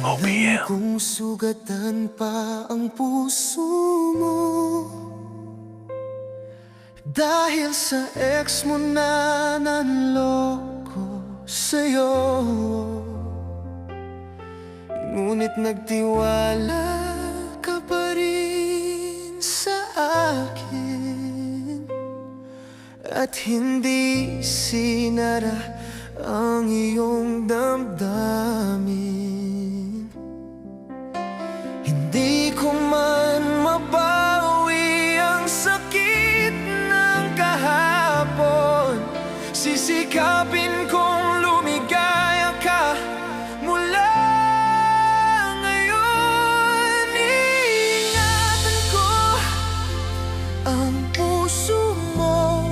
OPM. Kung sugatan pa ang puso mo dahil sa ex mo na nanloko sa'yo, ngunit nagtiwala ka pa rin sa akin at hindi sinara ang iyong damdamin. Hindi ko man mabawi ang sakit ng kahapon. Sisikapin kong lumigaya ka mula ngayon. Iingatan ko ang puso mo,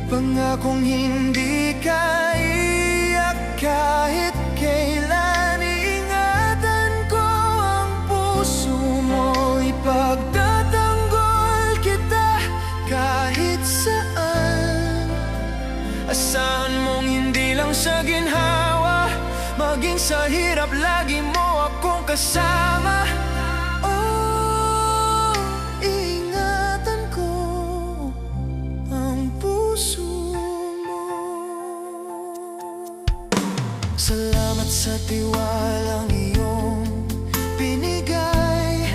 pangakong hindi ka iyak kahit kailan. Iingatan ko ang puso mo, ipagtatanggol kita kahit saan. Asahan mong hindi lang sa ginhawa, maging sa hirap lagi mo akong kasama. Oh, ingatan ko ang puso mo. Salamat sa tiwalang iyong binigay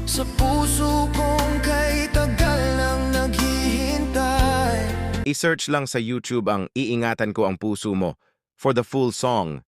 sa puso kong kay tagal nang naghihintay. I-search lang sa YouTube ang Iingatan Ko Ang Puso Mo for the full song.